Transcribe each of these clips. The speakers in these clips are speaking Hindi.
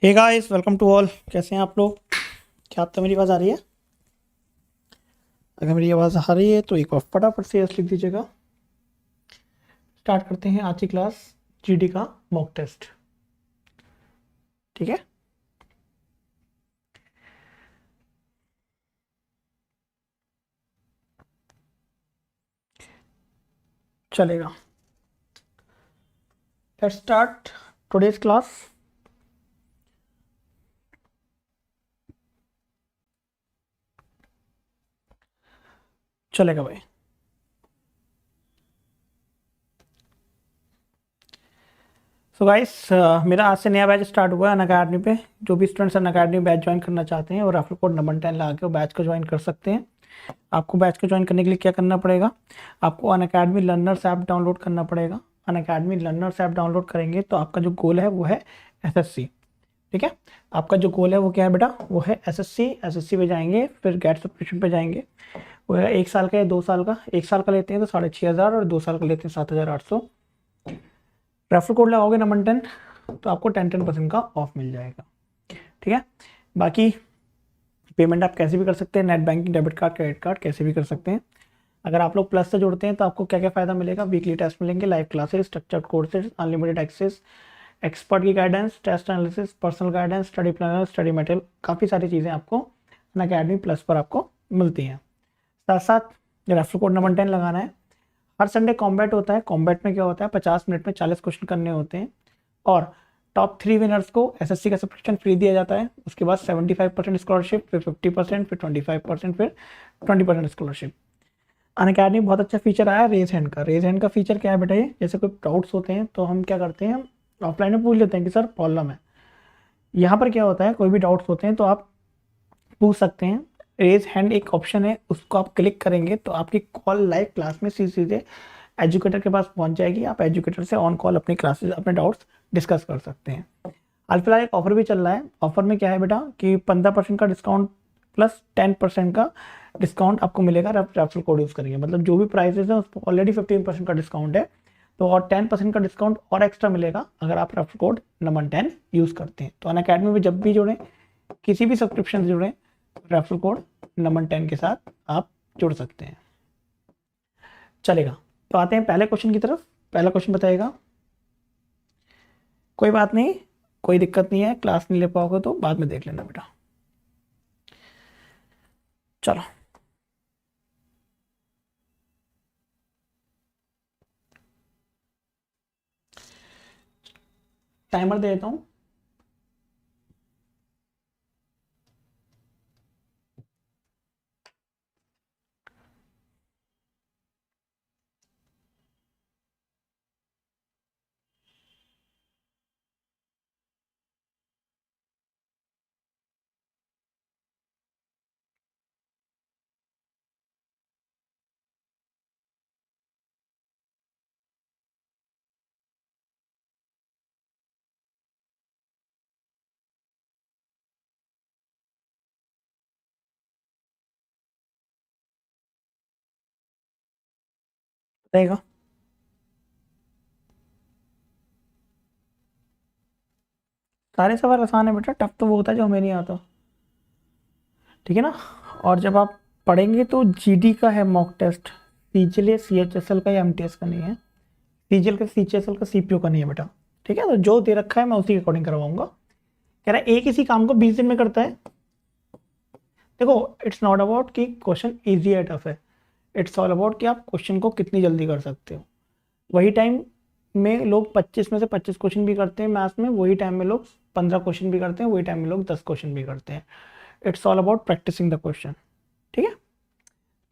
Hey guys, welcome to all. कैसे हैं आप लोग? क्या आप तो मेरी आवाज़ आ रही है? अगर मेरी आवाज़ आ रही है तो एक बार फटाफट से यस लिख दीजिएगा। स्टार्ट करते हैं आज की क्लास, जीडी का मॉक टेस्ट। ठीक है, चलेगा। Let's start today's class. चलेगा भाई। सो गाइस, मेरा आज से नया बैच स्टार्ट हुआ है अनअकैडमी पे। जो भी स्टूडेंट्स अनअकैडमी बैच ज्वाइन करना चाहते हैं और रेफरल कोड नंबर 10 लगा के वो बैच को ज्वाइन कर सकते हैं। आपको बैच को ज्वाइन करने के लिए क्या करना पड़ेगा? आपको अनअकैडमी लर्नर्स ऐप डाउनलोड करना पड़ेगा। अनअकैडमी लर्नर्स ऐप डाउनलोड करेंगे तो आपका जो गोल है वो है एसएससी। ठीक है, आपका जो गोल है वो क्या है बेटा? वो है एसएससी। एसएससी पे जाएंगे, फिर गेट सब्सक्रिप्शन पे जाएंगे। वो है 1 साल का या 2 साल का। 1 साल का लेते हैं तो 6,500 और 2 साल का लेते हैं 7,800। रेफर कोड लगाओगे नंबर 10 तो आपको 10% का ऑफ मिल जाएगा। ठीक है, बाकी पेमेंट आप कैसे भी कर सकते हैं, net banking, debit card, credit card, कैसे भी कर सकते हैं। अगर आप लोग प्लस से जुड़ते हैं तो आपको क्या क्या फ़ायदा मिलेगा? वीकली टेस्ट मिलेंगे, live classes, structured courses, unlimited access, expert की guidance, test analysis, personal guidance, study planner, study material, काफ़ी सारी चीज़ें आपको अनअकैडमी प्लस पर आपको मिलती हैं। साथ साथ रेफर कोड नंबर 10 लगाना है। हर संडे कॉम्बैट होता है। कॉम्बैट में क्या होता है? 50 मिनट में 40 क्वेश्चन करने होते हैं और टॉप 3 विनर्स को एसएससी का सब्सक्रिप्शन फ्री दिया जाता है। उसके बाद 75% स्कॉलरशिप, फिर 50%, फिर 25%, फिर 20% स्कॉलरशिप। अनअकैडमी बहुत अच्छा फीचर आया है रेज हैंड का। रेज हैंड का फीचर क्या है बेटा? ये जैसे कोई डाउट्स होते हैं तो हम क्या करते हैं, ऑफलाइन में पूछ लेते हैं कि सर प्रॉब्लम है। यहाँ पर क्या होता है, कोई भी डाउट्स होते हैं तो आप पूछ सकते हैं। रेज हैंड एक ऑप्शन है, उसको आप क्लिक करेंगे तो आपकी कॉल लाइव क्लास में सीधे एजुकेटर के पास पहुंच जाएगी। आप एजुकेटर से ऑन कॉल अपनी क्लासेस, अपने डाउट्स डिस्कस कर सकते हैं। हाल फिलहाल एक ऑफर भी चल रहा है। ऑफर में क्या है बेटा कि 15% का डिस्काउंट प्लस 10% का डिस्काउंट आपको मिलेगा रेफरल कोड यूज़ करेंगे। मतलब जो भी प्राइसेस है उस पर ऑलरेडी 15% का डिस्काउंट है, तो और 10% का डिस्काउंट और एक्स्ट्रा मिलेगा अगर आप रेफरल कोड नंबर 10 यूज़ करते हैं। तो अनअकैडमी में जब भी जुड़ें, किसी भी सब्सक्रिप्शन से जुड़ें, रेफरल कोड नंबर 10 के साथ आप जुड़ सकते हैं। चलेगा, तो आते हैं पहले क्वेश्चन की तरफ। पहला क्वेश्चन बताएगा। कोई बात नहीं, कोई दिक्कत नहीं है, क्लास नहीं ले पाओगे तो बाद में देख लेना बेटा। चलो, टाइमर दे देता हूँ। रहेगा, सारे सवाल आसान है बेटा, टफ तो वो होता है जो हमें नहीं आता। ठीक है ना? और जब आप पढ़ेंगे तो जीडी का है मॉक टेस्ट, सीजीएल या सीएचएसएल का या एमटीएस का नहीं है। सीजीएल का, सीएचएसएल का, सीपीओ का नहीं है बेटा। ठीक है, तो जो दे रखा है मैं उसी के अकॉर्डिंग करवाऊंगा। कह रहा है एक इसी काम को 20 दिन में करता है। देखो, इट्स नॉट अबाउट कि क्वेश्चन इजी है टफ है, इट्स ऑल अबाउट कि आप क्वेश्चन को कितनी जल्दी कर सकते हो। वही टाइम में लोग 25 में से 25 क्वेश्चन भी करते हैं मैथ्स में, वही टाइम में लोग 15 क्वेश्चन भी करते हैं, वही टाइम में लोग 10 क्वेश्चन भी करते हैं। It's all about practicing the question. ठीक है,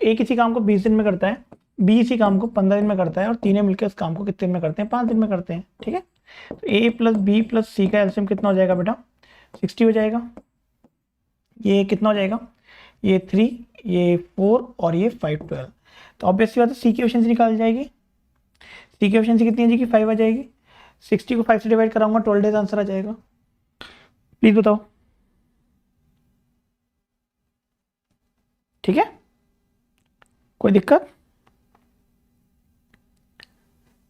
एक इसी काम को 20 दिन में करता है, बी इसी काम को 15 दिन में करता है, और तीनों मिलकर इस काम को कितने दिन में करते हैं? 5 दिन में करते हैं। ठीक है, तो ए प्लस बी प्लस सी का एलसीएम कितना हो जाएगा बेटा? 60 हो जाएगा। ये कितना हो जाएगा? ये 3, ये 4 और ये 5, 12। तो ऑब्वियसली बात है सी की एफिशिएंसी निकाल जाएगी। सी की एफिशिएंसी कितनी आ जाएगी? 5 आ जाएगी। 60 को 5 से डिवाइड कराऊंगा, 12 डेज आंसर आ जाएगा। प्लीज बताओ। ठीक है, कोई दिक्कत?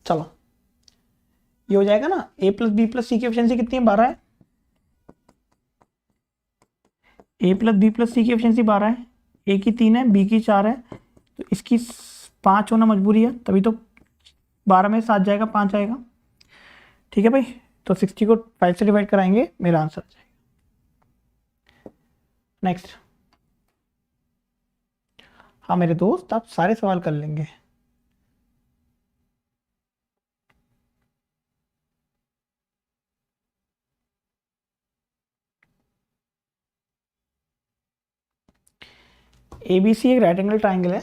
चलो, ये हो जाएगा ना। ए प्लस बी प्लस सी की एफिशिएंसी कितनी है? 12 है। ए प्लस बी प्लस सी की एफिशिएंसी 12 है, ए की 3 है, बी की 4 है, तो इसकी 5 होना मजबूरी है, तभी तो 12 में 7 जाएगा, 5 आएगा। ठीक है भाई, तो 60 को 5 से डिवाइड कराएंगे, मेरा आंसर आ जाएगा। नेक्स्ट। हाँ मेरे दोस्त, आप सारे सवाल कर लेंगे। ABC एक राइट एंगल ट्राइंगल है।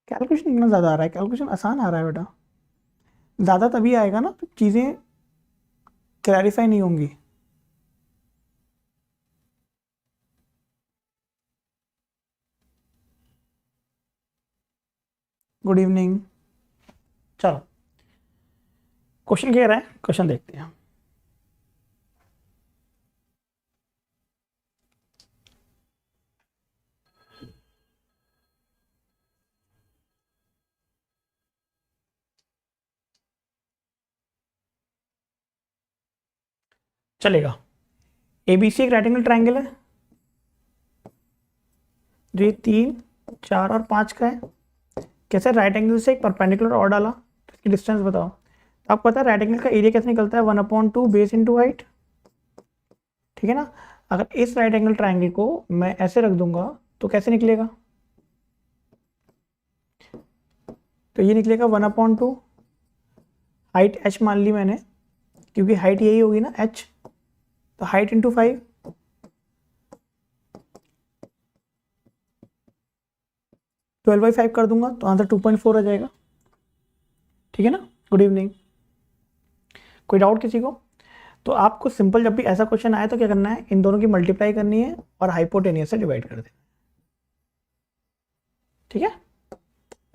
कैलकुलेशन इतना ज़्यादा आ रहा है, कैलकुलेशन आसान आ रहा है बेटा, ज़्यादा तभी आएगा ना तो चीज़ें क्लैरिफाई नहीं होंगी। Good evening. चलो क्वेश्चन क्या रहा है, क्वेश्चन देखते हैं। चलेगा। ABC एक राइट एंगल ट्राइंगल है, जो ये 3, 4 और 5 का है। कैसे राइट एंगल से एक परपेंडिकुलर और डाला, तो इसकी डिस्टेंस बताओ। तो आपको पता है राइट एंगल का एरिया कैसे निकलता है, 1/2 बेस इंटू हाइट। ठीक है ना। अगर इस राइट एंगल ट्राइंगल को मैं ऐसे रख दूंगा तो कैसे निकलेगा, तो ये निकलेगा 1/2, हाइट h मान ली मैंने, क्योंकि हाइट यही होगी ना h, तो हाइट इंटू 5, 12/5 कर दूंगा तो आंसर 2.4 आ जाएगा। ठीक है ना। Good evening. कोई डाउट किसी को? तो आपको सिंपल जब भी ऐसा क्वेश्चन आए तो क्या करना है, इन दोनों की मल्टीप्लाई करनी है और हाइपोटेनियस से डिवाइड कर देना। ठीक है।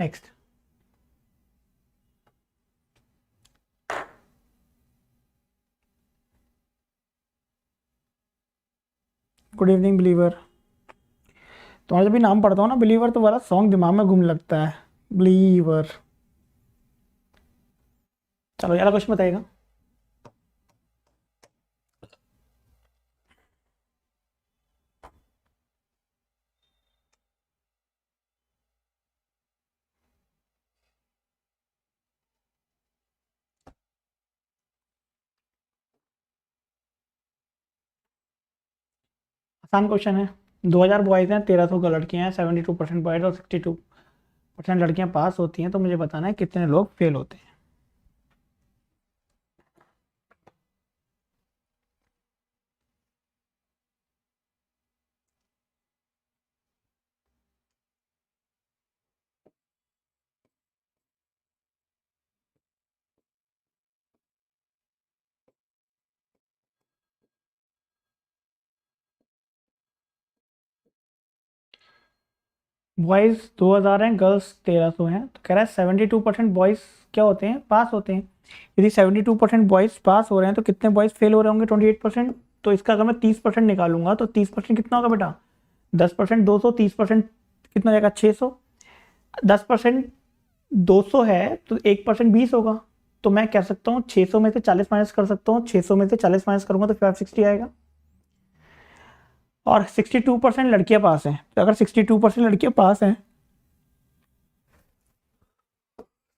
नेक्स्ट। Good evening believer. तुम्हारा जब भी नाम पढ़ता हूँ ना बिलीवर, तो वाला सॉन्ग दिमाग में घूमने लगता है, बिलीवर। चलो यार क्वेश्चन बताएगा। आसान क्वेश्चन है। 2000 बॉयज हैं, 1300 का लड़कियां हैं, 72% बॉयज और 62% लड़कियां पास होती हैं, तो मुझे बताना है कितने लोग फेल होते हैं। बॉयज 2000 हैं, गर्ल्स 1300 हैं, तो कह रहा है 72% बॉयज क्या होते हैं, पास होते हैं। यदि 72% बॉयज पास हो रहे हैं तो कितने बॉयज फेल हो रहे होंगे, 28%। तो इसका अगर मैं 30% निकालूंगा तो 30% कितना होगा बेटा, 10% 200, 30% कितना हो जाएगा 600। 10% 200 है तो 1% 20 होगा। तो मैं कह सकता हूँ 600 में से 40 माइनस कर सकता हूँ, 600 में से 40 माइनस करूंगा तो 560 आएगा। और 62% लड़कियां पास हैं, तो अगर 62% लड़कियां पास हैं,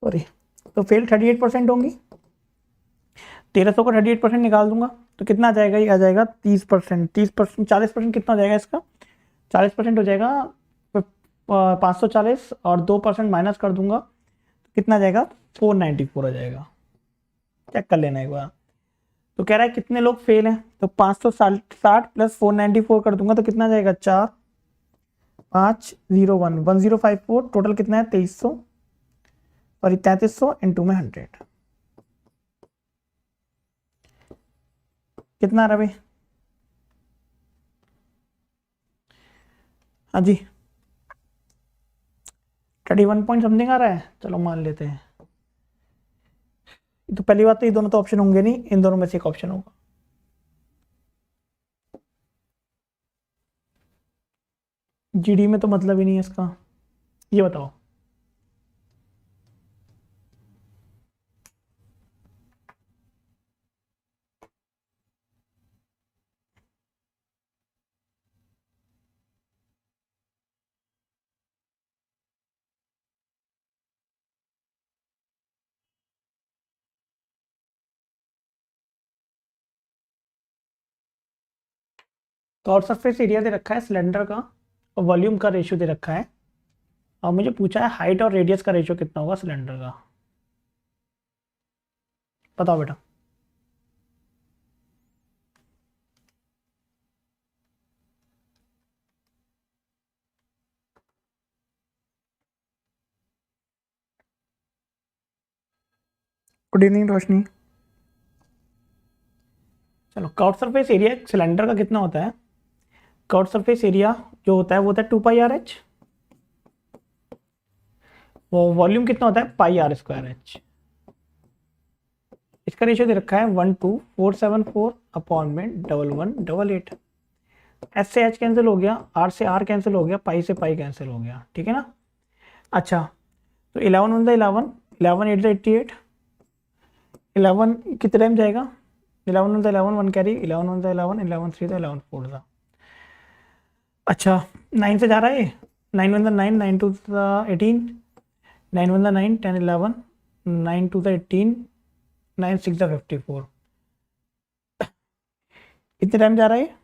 सॉरी, तो फेल 38% होंगी। 1300 को 38% निकाल दूंगा तो कितना आ जाएगा, ये आ जाएगा 30%। 30%, 40% कितना हो जाएगा इसका, 40% हो जाएगा 540, और 2% माइनस कर दूंगा तो कितना आ जाएगा, 494 आ जाएगा। चेक कर लेना एक बार। तो कह रहा है कितने लोग फेल हैं, तो 560 प्लस 494 कर दूंगा तो कितना आ जाएगा, 4501 1054, टोटल कितना है 2300, सॉरी 3300 इंटू में 100, कितना आ रहा है भाई? हाँ जी, 31 पॉइंट समथिंग आ रहा है, चलो मान लेते हैं। तो पहली बात तो ये दोनों तो ऑप्शन होंगे नहीं, इन दोनों में से एक ऑप्शन होगा। जीडी में तो मतलब ही नहीं है इसका, ये बताओ। तो और सरफेस एरिया दे रखा है सिलेंडर का, और वॉल्यूम का रेशियो दे रखा है, और मुझे पूछा है हाइट और रेडियस का रेशियो कितना होगा सिलेंडर का। बताओ बेटा। गुड इवनिंग रोशनी। चलो, कर्व सरफेस एरिया सिलेंडर का कितना होता है? कर्व सरफेस एरिया जो होता है वो होता है 2πr/h। वो वॉल्यूम कितना होता है? πr²h। इसका रेशियो दे रखा है 12474 अपॉन में 1188। एस से एच कैंसिल हो गया, आर से आर कैंसिल हो गया, पाई से पाई कैंसिल हो गया, ठीक है ना। अच्छा, तो 11 वन द 11, 11 8 द 88, 11 कितने टाइम जाएगा? 11 one the 11, 1 carry, 11 one the 11, 11 3 the 11 4 the. अच्छा, 9 से जा रहा है, 9 one the 9, 9 two the 18, 9 one the 9, 10 11, 9 two the 18, 9 6 the 54। इतने टाइम जा रहा है,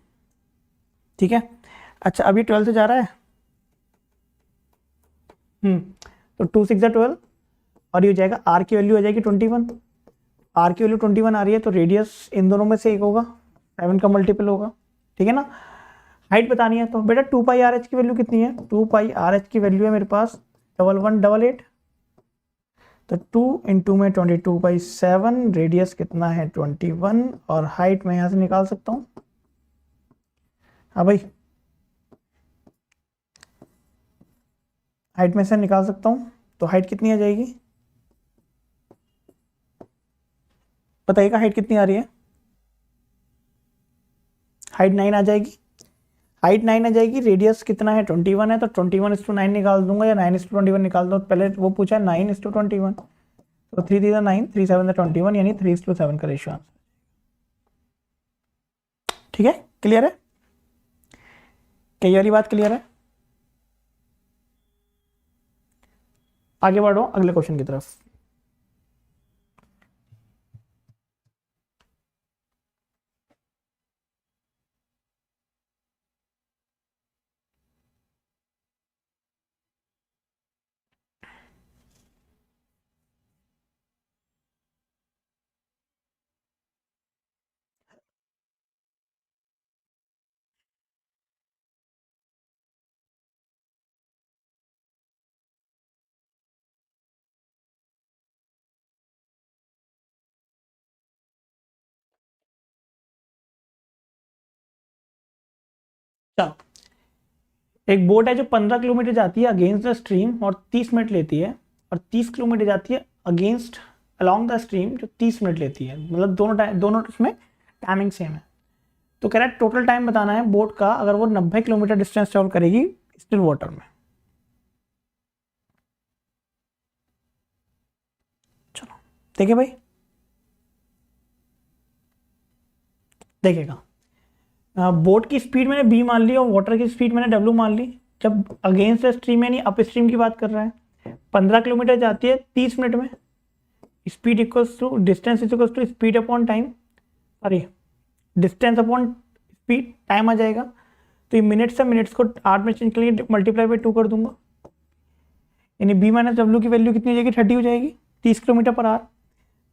ठीक है। अच्छा, अभी 12 से जा रहा है, तो 2 6 12, और ये हो जाएगा आर की वैल्यू हो जाएगी 21। आर की वैल्यू 21 आ रही है, तो रेडियस इन दोनों में से एक होगा, 7 का मल्टीपल होगा, ठीक है ना। हाइट बतानी है तो बेटा 2πr/h की वैल्यू कितनी है? 2πr/h की वैल्यू है मेरे पास 1188, तो 2 इंटू में 22/7, रेडियस कितना है 21, और हाइट मैं यहाँ से निकाल सकता हूँ। हाँ भाई, हाइट में से निकाल सकता हूँ, तो हाइट कितनी आ जाएगी बताइएगा? हाइट कितनी आ रही है? हाइट 9 आ जाएगी, हाइट 9 आ जाएगी, रेडियस कितना है 21 है, तो 21:9 निकाल दूंगा, या 9:21 निकाल दो। पहले वो पूछा है 9:21, तो 3 3 9, 3 7 21, यानी 3:7 का रेशियो आंसर। ठीक है, क्लियर है? क्या ये वाली बात क्लियर है? आगे बढ़ो अगले क्वेश्चन की तरफ। चलो, एक बोट है जो 15 किलोमीटर जाती है अगेंस्ट द स्ट्रीम और 30 मिनट लेती है, और 30 किलोमीटर जाती है अगेंस्ट अलोंग द स्ट्रीम जो 30 मिनट लेती है, मतलब दोनों इसमें टाइमिंग सेम है। तो कह रहा है टोटल टाइम बताना है बोट का अगर वो 90 किलोमीटर डिस्टेंस ट्रेवल करेगी स्टिल वाटर में। चलो देखिए भाई, देखिएगा, बोट की स्पीड मैंने b मान ली और वाटर की स्पीड मैंने w मान ली। जब अगेंस्ट द स्ट्रीम यानी अप स्ट्रीम की बात कर रहा है, 15 किलोमीटर जाती है 30 मिनट में, speed equals to distance equals to speed upon time, sorry distance upon speed, time आ जाएगा। तो ये मिनट्स है, मिनट्स को 8 में चेंज के लिए मल्टीप्लाई बाई 2 कर दूंगा, यानी b माइनस डब्ल्यू की वैल्यू कितनी हो जाएगी 30 हो जाएगी, 30 किलोमीटर पर आवर।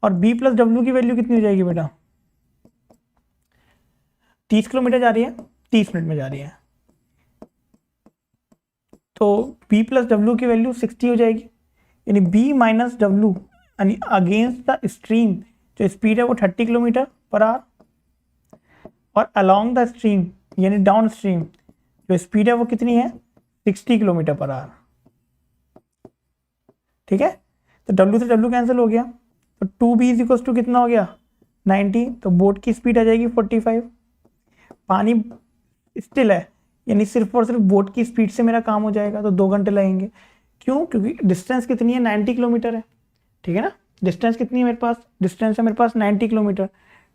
और b प्लस डब्ल्यू की वैल्यू कितनी हो जाएगी बेटा? 30 किलोमीटर जा रही है, 30 मिनट में जा रही है, तो b प्लस डब्ल्यू की वैल्यू 60 हो जाएगी, यानी b माइनस डब्ल्यू यानी अगेंस्ट द स्ट्रीम जो स्पीड है वो 30 किलोमीटर पर आवर, और अलोंग द स्ट्रीम यानी डाउन स्ट्रीम जो स्पीड है वो कितनी है 60 किलोमीटर पर आवर। ठीक है, तो W से W कैंसिल हो गया, तो 2b इज इक्वल टू कितना हो गया 90, तो बोट की स्पीड आ जाएगी 45। पानी स्टिल है, यानी सिर्फ और सिर्फ बोट की स्पीड से मेरा काम हो जाएगा, तो 2 घंटे लगेंगे। क्यों? क्योंकि डिस्टेंस कितनी है 90 किलोमीटर है, ठीक है ना। डिस्टेंस कितनी है मेरे पास? डिस्टेंस है मेरे पास 90 किलोमीटर।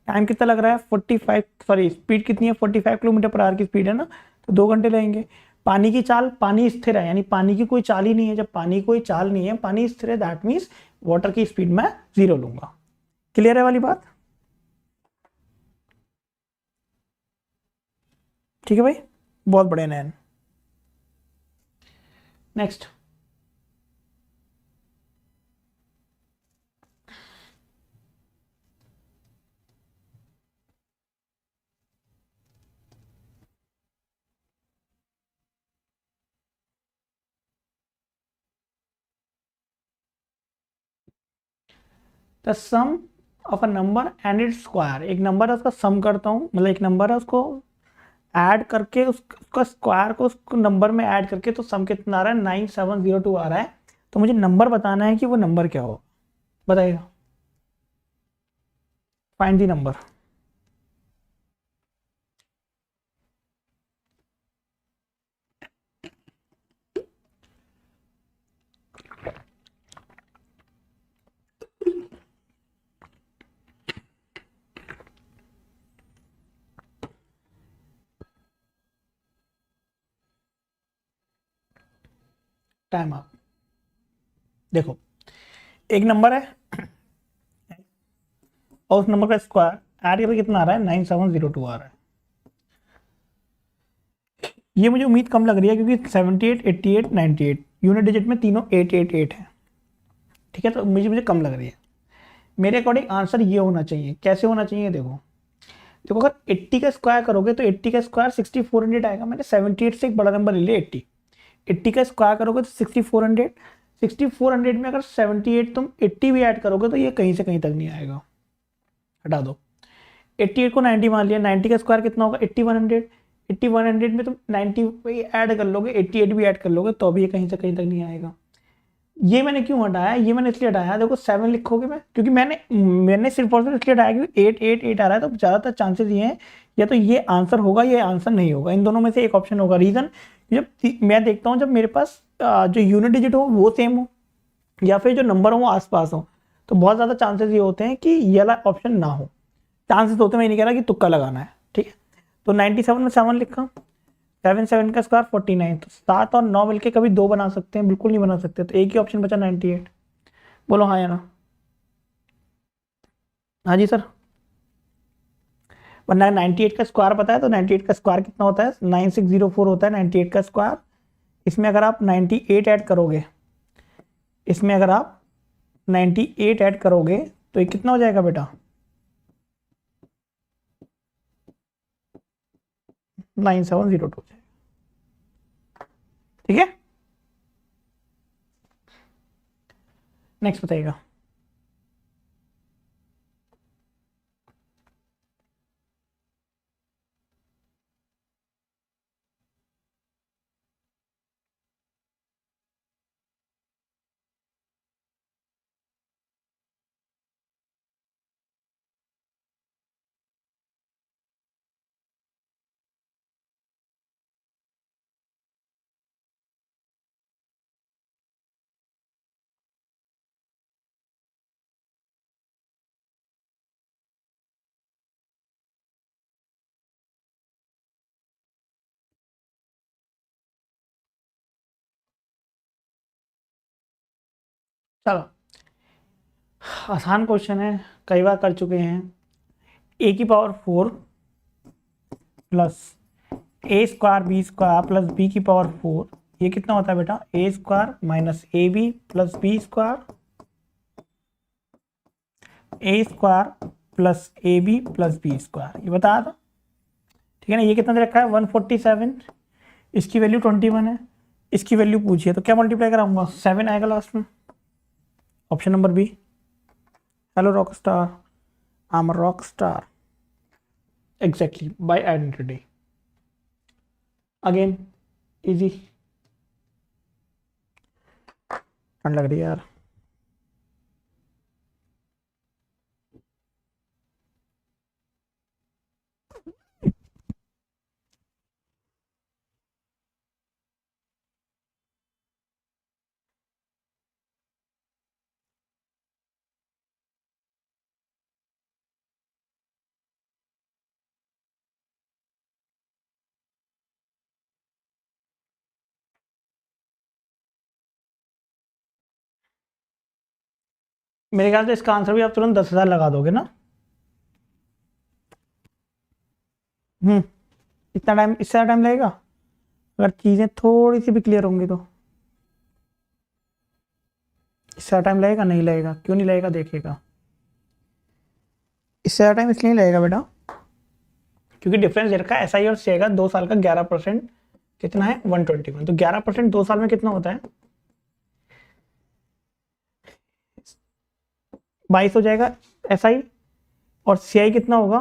टाइम कितना लग रहा है 45, सॉरी स्पीड कितनी है 45 किलोमीटर पर आवर की स्पीड है ना, तो 2 घंटे लगेंगे। पानी की चाल, पानी स्थिर है, यानी पानी की कोई चाल ही नहीं है। जब पानी कोई चाल नहीं है, पानी स्थिर है, दैट मीन्स वाटर की स्पीड मैं 0 लूंगा। क्लियर है वाली बात? ठीक है भाई, बहुत बढ़िया नैन। Next, the sum of a number and its square. एक नंबर है उसका सम करता हूँ, मतलब एक नंबर है उसको ऐड करके उसका स्क्वायर को उस नंबर में ऐड करके, तो सम कितना आ रहा है 9702 आ रहा है। तो मुझे नंबर बताना है कि वो नंबर क्या हो, बताइएगा। Find the number. टाइम आप देखो, एक नंबर है और उस नंबर का स्क्वायर ऐड करके कितना आ रहा है 9702 आ रहा है। ये मुझे उम्मीद कम लग रही है, क्योंकि 78 88 98 यूनिट डिजिट में तीनों 888 है, ठीक है। तो मुझे कम लग रही है। मेरे अकॉर्डिंग आंसर ये होना चाहिए। कैसे होना चाहिए? देखो देखो, अगर 80 का स्क्वायर करोगे तो 80 का स्क्वायर 6400 आएगा। मैंने 78 से एक बड़ा नंबर ले लिया 80। 80 का स्क्वायर करोगे तो 6400। 6400 में अगर 78 तुम 80 भी ऐड करोगे तो ये कहीं से कहीं तक नहीं आएगा, हटा दो। 88 को 90 मान लिया, 90 का स्क्वायर कितना होगा 8100। 8100 में तुम 90 ऐड कर लोगे, 88 भी ऐड कर लोगे, तो भी ये कहीं से कहीं तक नहीं आएगा। ये मैंने क्यों हटाया? ये मैंने इसलिए हटाया, देखो 7 लिखोगे मैं, क्योंकि मैंने सिर्फ और सिर्फ इसलिए हटाया क्योंकि 888 आ रहा है, तो ज़्यादातर चांसेस ये हैं या तो ये आंसर होगा या आंसर नहीं होगा, इन दोनों में से एक ऑप्शन होगा। रीज़न, जब मैं देखता हूँ जब मेरे पास जो यूनिट डिजिट हो वो सेम हो या फिर जो नंबर हो वो आसपास हो, तो बहुत ज़्यादा चांसेस ये होते हैं कि ये वाला ऑप्शन ना हो। चांसेस होते हैं, मैं नहीं कह रहा कि तुक्का लगाना है, ठीक है। तो 97 में 7 लिखा, 7 का स्क्वायर 49, तो 7 और 9 मिलके कभी 2 बना सकते हैं? बिल्कुल नहीं बना सकते, तो एक ही ऑप्शन बचा 98। बोलो हाँ या ना। हाँ जी सर। वरना 98 का स्क्वायर पता है, तो 98 का स्क्वायर कितना होता है 9604 होता है 98 का स्क्वायर। इसमें अगर आप 98 ऐड करोगे, इसमें अगर आप 98 ऐड करोगे तो ये कितना हो जाएगा बेटा 9702। ठीक है, नेक्स्ट बताइएगा। चलो, आसान क्वेश्चन है, कई बार कर चुके हैं। ए की power 4 plus A square B square plus B की पावर 4, ये कितना होता है बेटा A square minus A B plus B square, A square plus A B plus B square, ये बताया था, ठीक है ना। ये कितना दे रखा है 147, इसकी वैल्यू 21 है, इसकी वैल्यू पूछिए तो क्या मल्टीप्लाई कराऊंगा 7 आएगा लास्ट में। Option number B. Hello rock star, I am rock star, exactly by identity. Again easy, ठंड लग रही है यार। मेरे ख्याल से इसका आंसर भी आप तुरंत 10,000 लगा दोगे ना। इतना टाइम, इससे ज़्यादा टाइम लगेगा अगर चीज़ें थोड़ी सी भी क्लियर होंगी तो। इससे ज़्यादा टाइम लगेगा, नहीं लगेगा, क्यों नहीं लगेगा देखिएगा। इससे ज़्यादा टाइम इसलिए नहीं लगेगा बेटा क्योंकि डिफरेंस दे रखा है SI और CI का 2 साल का 11%, कितना है 121। तो 11% 2 साल में कितना होता है 22 हो जाएगा SI, और CI कितना होगा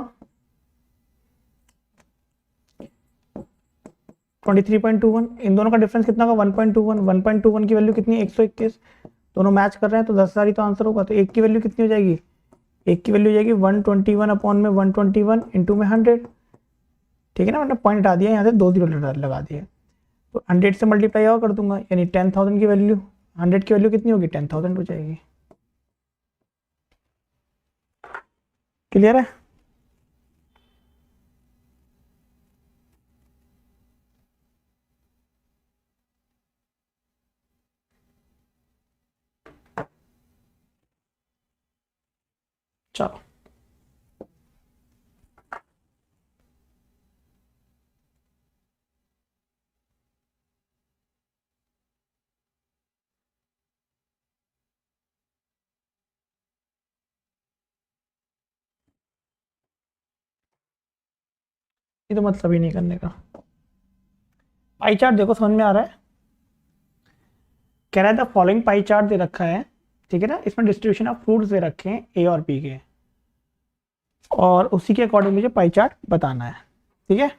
23.21। इन दोनों का डिफरेंस कितना होगा 1.21। 1.21 की वैल्यू कितनी है 121। दोनों मैच कर रहे हैं तो 10,000 ही तो आंसर होगा। तो एक की वैल्यू कितनी हो जाएगी, एक की वैल्यू हो जाएगी 121 अपॉन में 121 इंटू में 100। ठीक है ना, मैंने पॉइंट हटा दिया, यहाँ से 2 जीरो लगा दिए, तो 100 से मल्टीप्लाई और कर दूंगा, यानी 10,000 की वैल्यू, 100 की वैल्यू कितनी होगी 10,000 हो जाएगी। क्लियर है। चलो ये तो मतलब ही नहीं करने का। पाई चार्ट देखो समझ में आ रहा है। कह रहा है द फॉलोइंग पाई चार्ट दे रखा है, ठीक है ना, इसमें डिस्ट्रीब्यूशन ऑफ फ्रूट्स दे रखे हैं A और B के, और उसी के अकॉर्डिंग मुझे पाई चार्ट बताना है। ठीक है,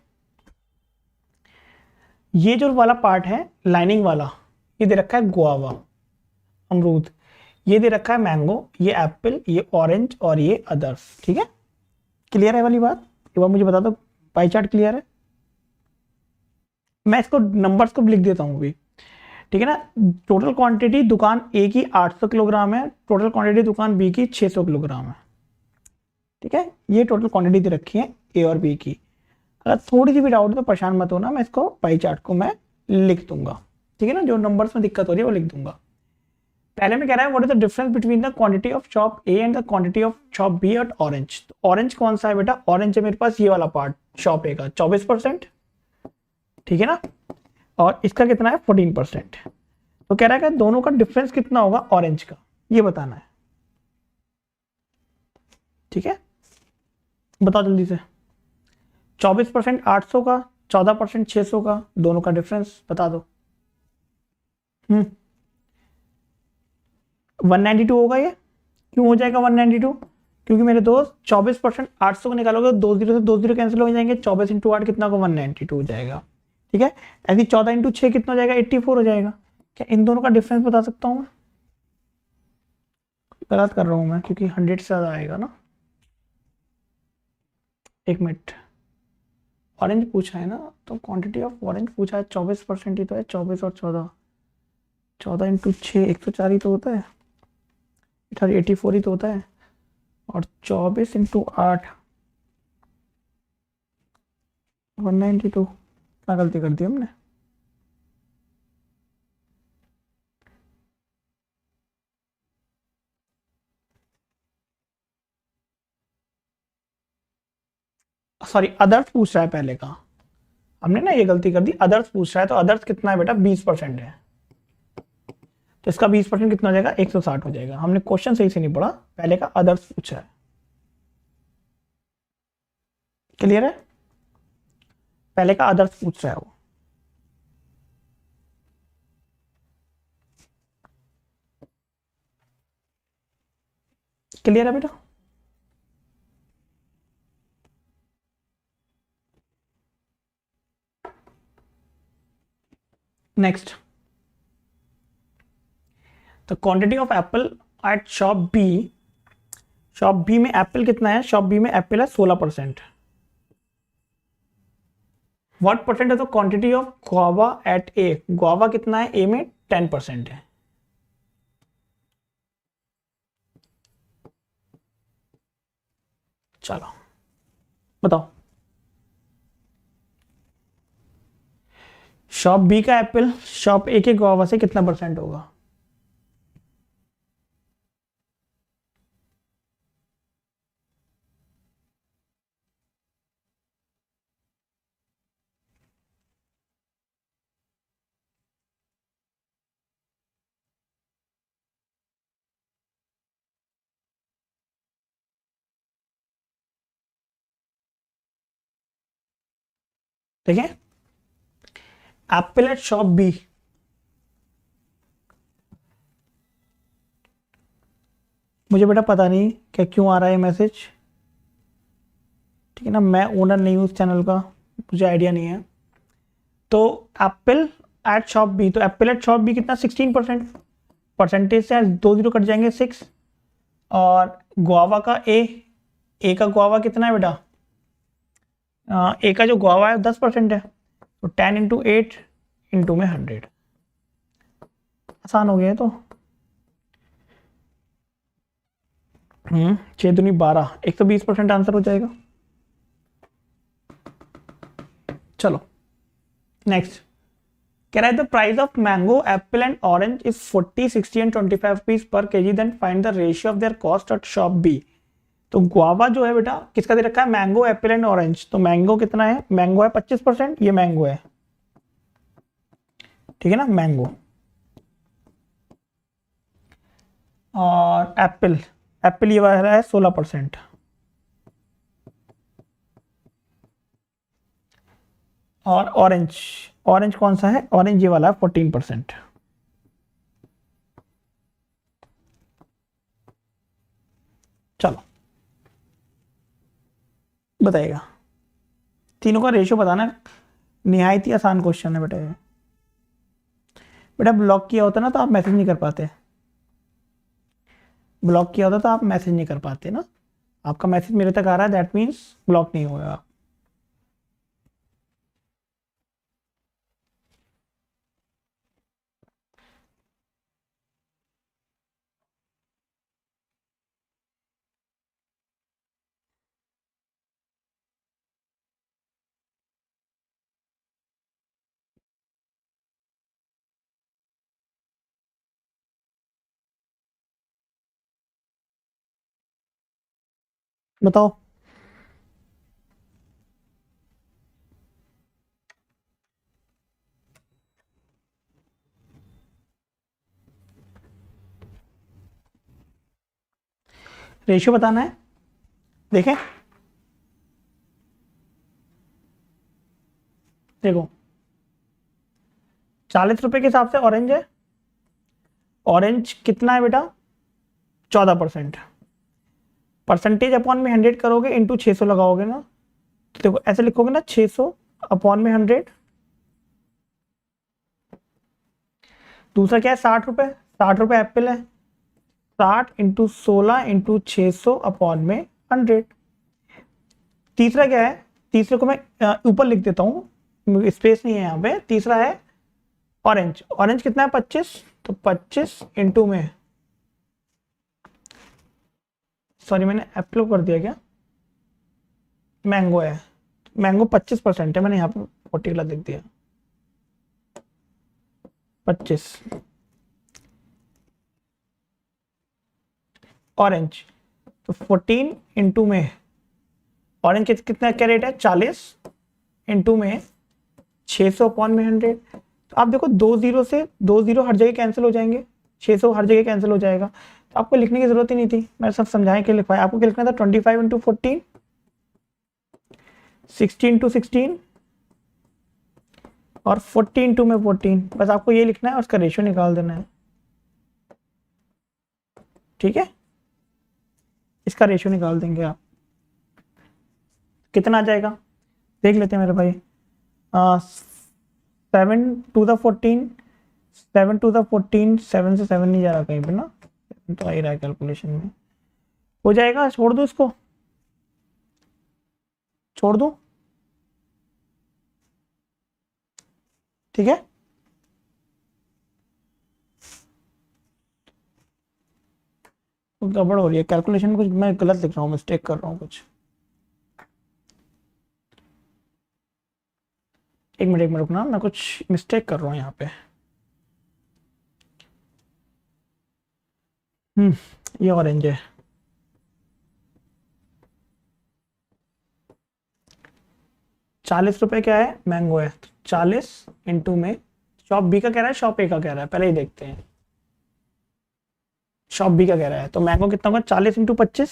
ये जो वाला पार्ट है लाइनिंग वाला, ये दे रखा है गुआवा अमरूद, ये दे रखा है मैंगो, ये एप्पल, ये ऑरेंज और ये अदर्स। ठीक है, क्लियर है वाली बात। एक बार मुझे बता दो पाई चार्ट क्लियर है। मैं इसको नंबर्स को लिख देता हूँ अभी, ठीक है ना। टोटल क्वांटिटी दुकान A की 800 किलोग्राम है, टोटल क्वांटिटी दुकान B की 600 किलोग्राम है। ठीक है, ये टोटल क्वांटिटी दे रखी है A और B की। अगर थोड़ी सी भी डाउट है तो परेशान मत होना, मैं इसको पाई चार्ट को मैं लिख दूंगा। ठीक है ना, जो नंबर्स में दिक्कत हो रही है वो लिख दूंगा। पहले में कह रहा है what is the difference between the quantity of shop A and the quantity of shop B at orange. Orange कौन सा है बेटा, ऑरेंज है मेरे पास ये वाला पार्ट शॉप A का 24%, ठीक है ना, और इसका कितना है 14%। तो कह रहा है कि दोनों का डिफरेंस कितना होगा ऑरेंज का, ये बताना है। ठीक है, बताओ जल्दी से। 24% 800 का, 14% 600 का, दोनों का डिफरेंस बता दो। 192 होगा ये। क्यों हो जाएगा 192, क्योंकि मेरे दोस्त 24% 800 को निकालोगे तो 2 जीरो से 2 जीरो कैंसिल हो जाएंगे, 24 इंटू 8 कितना होगा 192 हो जाएगा। ठीक है, ऐसे 14 इंटू 6 कितना हो जाएगा 84 हो जाएगा। क्या इन दोनों का डिफरेंस बता सकता हूँ मैं? गलत कर रहा हूँ मैं क्योंकि 100 से ज़्यादा आएगा ना। एक मिनट, ऑरेंज पूछा है ना, तो क्वांटिटी ऑफ ऑरेंज पूछा है 24% ही तो है, 24 और 14, 14 इंटू 6 104 ही तो होता है, 84 ही तो होता है, और 24 इंटू 8 192। क्या गलती कर दी हमने? सॉरी, अदर्स पूछ रहा है पहले का, हमने ना ये गलती कर दी, अदर्स पूछ रहा है। तो अदर्स कितना है बेटा 20% है, तो इसका 20% कितना हो जाएगा 160 हो जाएगा। हमने क्वेश्चन सही से नहीं पढ़ा, पहले का अदर्स पूछा है। क्लियर है, पहले का अदर्स पूछ रहा है वो। क्लियर है बेटा। Next, the quantity of apple at shop B. Shop B में एप्पल कितना है, शॉप बी में एप्पल है 16%। व्हाट परसेंट है the quantity of guava at A. Guava कितना है ए में 10% है। चलो बताओ, शॉप बी का एप्पल शॉप ए के गुआवा से कितना परसेंट होगा। ठीक है। एप्पल एट शॉप बी, मुझे बेटा पता नहीं क्या क्यों आ रहा है मैसेज, ठीक है ना, मैं ओनर नहीं हूँ उस चैनल का, मुझे आइडिया नहीं है। तो एप्पल एट शॉप बी, तो एप्पल एट शॉप बी कितना 16%, परसेंटेज से 2 जीरो कट जाएंगे 6, और गुआवा का ए का गुआवा कितना है बेटा, ए का जो गुआवा है 10% है, तो 10 इंटू 8 इंटू में 100, आसान हो गया है। तो 6 दूनी 12, 120% आंसर हो जाएगा। चलो नेक्स्ट, कह रहा है the price of mango, apple and orange is 40, 60 and 25 rupees per KG, then find the ratio of their cost at shop B. तो गुआवा जो है बेटा किसका दे रखा है, मैंगो, एप्पल एंड ऑरेंज, तो मैंगो कितना है, मैंगो है 25%, ये मैंगो है, ठीक है ना, मैंगो। और एप्पल, एप्पल ये वाला है 16%, और ऑरेंज, ऑरेंज कौन सा है, ऑरेंज ये वाला है 14%। चलो बताइएगा, तीनों का रेशियो बताना, निहायत ही आसान क्वेश्चन है बेटा। बेटा ब्लॉक किया होता ना तो आप मैसेज नहीं कर पाते, ब्लॉक किया होता तो आप मैसेज नहीं कर पाते ना, आपका मैसेज मेरे तक आ रहा है, दैट मीन्स ब्लॉक नहीं होगा। बताओ, रेशियो बताना है, देखें, देखो 40 रुपए के हिसाब से ऑरेंज है, ऑरेंज कितना है बेटा 14%, परसेंटेज अपॉन में 100 करोगे इंटू 600 लगाओगे ना, तो देखो ऐसे लिखोगे ना 600 अपॉन में 100, दूसरा क्या है 60 रुपए, 60 रुपए एप्पल है, 60 इंटू 16 इंटू 600 अपॉन में 100। तीसरा क्या है, तीसरे को मैं ऊपर लिख देता हूँ, स्पेस नहीं है यहाँ पे, तीसरा है ऑरेंज, ऑरेंज कितना है 25, तो 25 इंटू में, सॉरी मैंने एप्पल कर दिया क्या, मैंगो है, मैंगो 25% है, मैंने यहाँ पे 40 गलत लिख दिया, 25, ऑरेंज तो 14 इंटू में, ऑरेंज कितना क्या रेट है 40 इंटू में 600 अपॉन में 100, तो आप देखो 2 जीरो से 2 जीरो हर जगह कैंसिल हो जाएंगे, 600 हर जगह कैंसिल हो जाएगा, तो आपको लिखने की जरूरत ही नहीं थी, मैं सब समझाए के लिखवाया, आपको क्या लिखना था 25 इंटू 14, 60 इंटू 16 और 40 इंटू में 14, बस आपको ये लिखना है और उसका रेशियो निकाल देना है, ठीक है, इसका रेशियो निकाल देंगे आप, कितना आ जाएगा देख लेते हैं मेरे भाई, 7 टू द 14, 7 टू द 14, 7 से 7 नहीं जा रहा कहीं पे ना, तो आ ही रहा है कैलकुलेशन में, हो जाएगा, छोड़ दो इसको, छोड़ दो, ठीक है, कुछ गड़बड़ हो रही है कैलकुलेशन, कुछ मैं गलत लिख रहा हूँ, मिस्टेक कर रहा हूँ कुछ, एक मिनट रुकना, मैं कुछ मिस्टेक कर रहा हूँ यहाँ पे, ये ऑरेंज है, 40 रुपए क्या है मैंगो है, तो 40 इंटू में, शॉप बी का कह रहा है शॉप ए का कह रहा है, पहले ही देखते हैं, शॉप बी का कह रहा है, तो मैंगो कितना होगा 40 इंटू 25,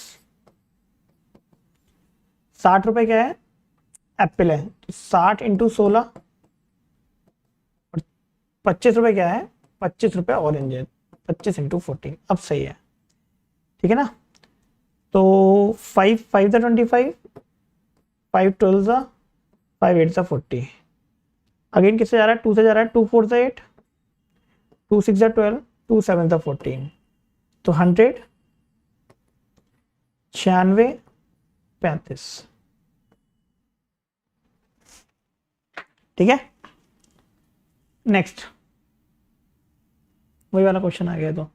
60 रुपए क्या है एप्पल है, 60 इंटू 16 और 25 रुपये क्या है, 25 रुपये ऑरेंज है, 25 इंटू 14 अब सही है, ठीक है ना। तो 5 5 ज़ा 25, 5 12 ज़ा, 5 8 ज़ा 40, अगेन किससे जा रहा है, 2 से जा रहा है, 2 4 ज़ा 8, 2 6 ज़ा 12, 2 7 ज़ा 14, तो 100 96 35, ठीक है। नेक्स्ट वही वाला क्वेश्चन आ गया, तो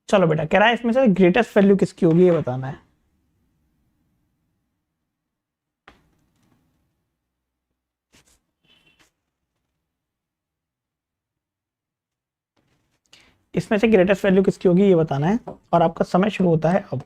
चलो बेटा, कह रहा है इसमें से ग्रेटेस्ट वैल्यू किसकी होगी ये बताना है। इसमें से ग्रेटेस्ट वैल्यू किसकी होगी ये बताना है, और आपका समय शुरू होता है अब।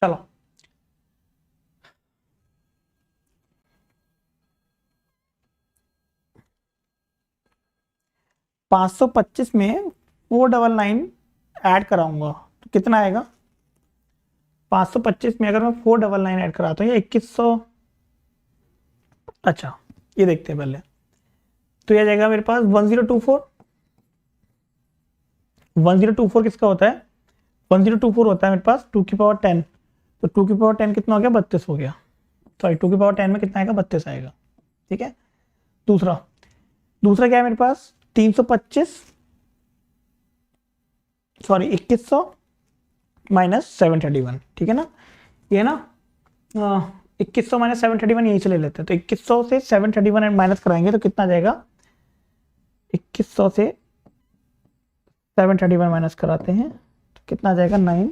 चलो, पाँच सौ पच्चीस में 499 ऐड कराऊंगा तो कितना आएगा। 525 में अगर मैं 499 ऐड कराता हूँ, ये 2100, अच्छा ये देखते हैं पहले, तो ये जाएगा मेरे पास 1024। 1024 किसका होता है, 1024 होता है मेरे पास 2 की पावर 10, तो 2 की पावर 10 कितना हो गया, 32 हो गया, सॉरी 2 की पावर 10 में कितना आएगा, 32 आएगा, ठीक है। दूसरा दूसरा क्या है मेरे पास, 325, सॉरी 2100 माइनस 731, ठीक है ना, ये ना 2100 माइनस 731 यहीं से ले लेते हैं, तो 2100 से 731 माइनस कराएंगे तो कितना जाएगा, 2100 से 731 माइनस कराते हैं तो कितना जाएगा, 9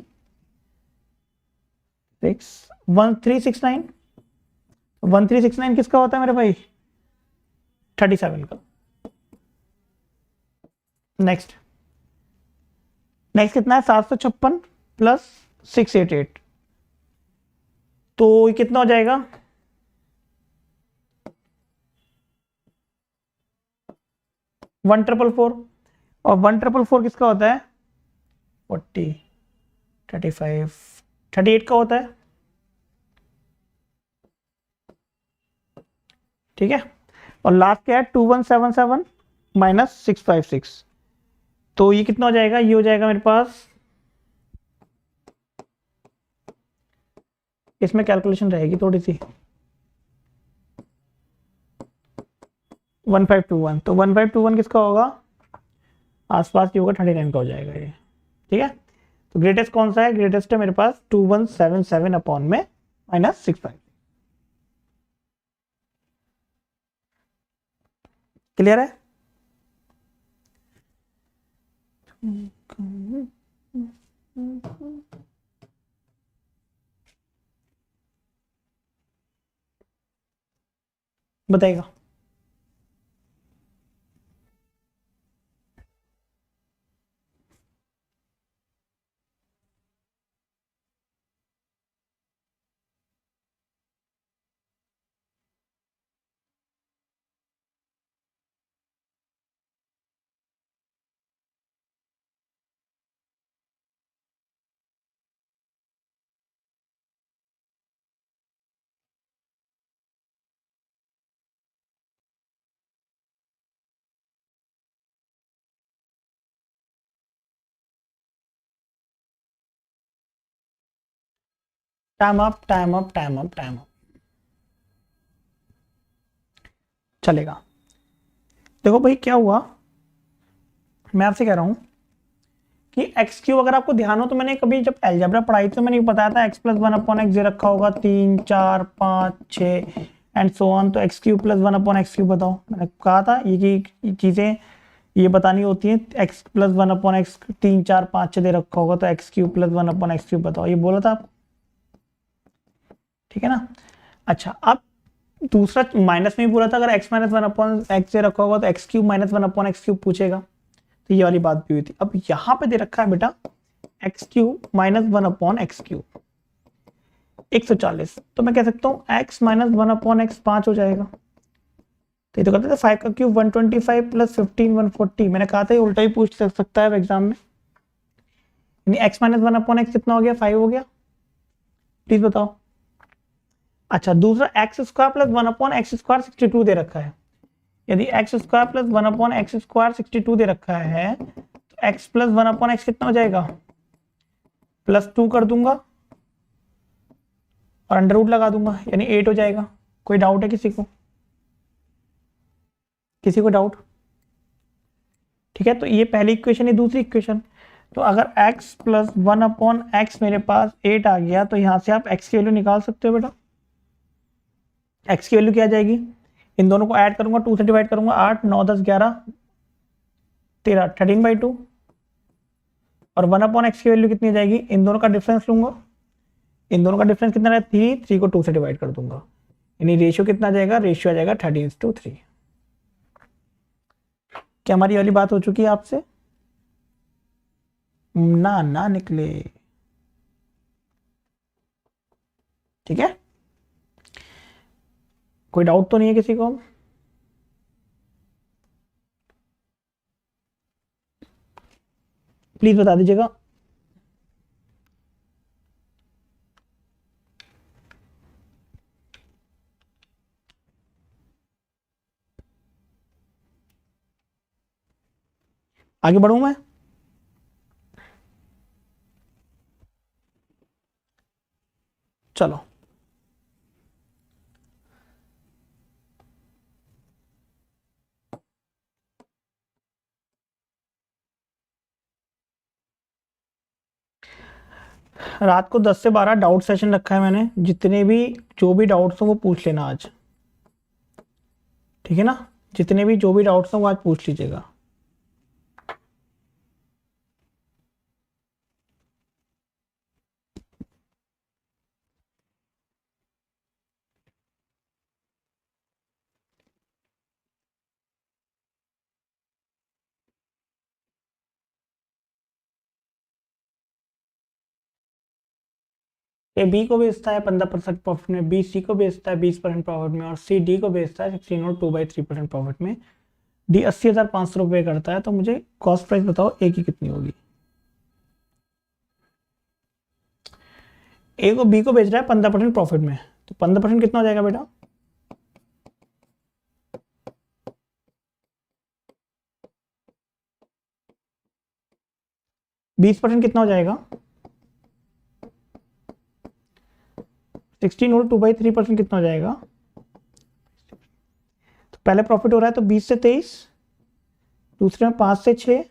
6 1369। 1369 किसका होता है मेरे भाई, 37 का। नेक्स्ट कितना है, 756 प्लस 688, तो ये कितना हो जाएगा, 1444, और 1444 किसका होता है, 40 35 38 का होता है, ठीक है। और लास्ट क्या है, 2177 माइनस 656, तो ये कितना हो जाएगा, ये हो जाएगा मेरे पास, इसमें कैलकुलेशन रहेगी थोड़ी सी, 1521, तो 1521 किसका होगा, आसपास की होगा, 39 का हो जाएगा ये, ठीक है। तो ग्रेटेस्ट कौन सा है, ग्रेटेस्ट है मेरे पास 2177 अपॉन में माइनस 65, क्लियर है। बताइएगा। Time up time up time up time up, चलेगा। देखो भाई क्या हुआ, मैं आपसे कह रहा हूं कि एक्स क्यूब, अगर आपको ध्यान हो तो मैंने कभी जब अलजेब्रा पढ़ाई तो मैंने बताया था x प्लस 1 अपॉन एक्स रखा होगा 3 4 5 6, एंड सो ऑन। तो x cube plus 1/x cube बताओ। मैंने कहा था ये चीज़ें ये बतानी होती हैं। एक्स प्लस 1/x 3 4 5 6 दे रखा होगा तो x cube plus 1/x cube बताओ, ये बोला था आप, ठीक है ना। अच्छा, अब दूसरा माइनस में ही बोला था, अगर x माइनस 1/x दे रखा होगा तो x cube minus 1/x cube पूछेगा, तो ये वाली बात भी हुई थी। अब यहां पे दे रखा है बेटा x cube minus 1/x cube 140, तो मैं कह सकता हूँ x माइनस 1/x 5 हो जाएगा। तो ये तो करते थे 5 का क्यूब 125 प्लस 15 140। मैंने कहा था ये उल्टा ही पूछ सकता है एग्जाम में। यानी x माइनस 1/x कितना हो गया, 5 हो गया। प्लीज बताओ। अच्छा, दूसरा x square plus 1/x square 62 दे रखा है। यदि x square plus 1/x square 62 दे रखा है तो x प्लस 1/x कितना हो जाएगा, +2 कर दूंगा और अंडर रूट लगा दूंगा, यानी 8 हो जाएगा। कोई डाउट है किसी को, किसी को डाउट? ठीक है, तो ये पहली इक्वेशन, ये दूसरी इक्वेशन। तो अगर x प्लस 1/x मेरे पास 8 आ गया तो यहां से आप x की वैल्यू निकाल सकते हो बेटा। x की वैल्यू क्या आ जाएगी, इन दोनों को ऐड करूंगा, 2 से डिवाइड करूंगा, 8 9 10 11 13 13/2। और 1/x की वैल्यू कितनी आ जाएगी, इन दोनों का डिफरेंस लूंगा, इन दोनों का डिफरेंस कितना है 3, 3 को 2 से डिवाइड कर दूंगा, यानी रेशियो कितना आ जाएगा, रेशियो आ जाएगा 13:3। क्या हमारी वाली बात हो चुकी है आपसे? ना ना निकले, ठीक है। कोई डाउट तो नहीं है किसी को? प्लीज बता दीजिएगा। आगे बढ़ूं मैं? चलो, रात को 10 से 12 डाउट सेशन रखा है मैंने, जितने भी जो भी डाउट्स हो वो पूछ लेना आज, ठीक है ना। जितने भी जो भी डाउट्स हो वो आज पूछ लीजिएगा। ए बी को बेचता है 15% प्रॉफिट में, बी सी को बेचता है 20% प्रॉफिट में, और सी डी को बेचता है 16 और 2/3% प्रॉफिट में। डी 80,500 रुपये करता है, तो मुझे कॉस्ट प्राइस बताओ ए की कितनी होगी। ए को बी को बेच रहा है 15% प्रॉफिट में, तो 15% कितना हो जाएगा बेटा, 20% कितना हो जाएगा, 16 और 2/3% कितना हो जाएगा। तो पहले प्रॉफिट हो रहा है तो 20 से 23, दूसरे में 5 से 6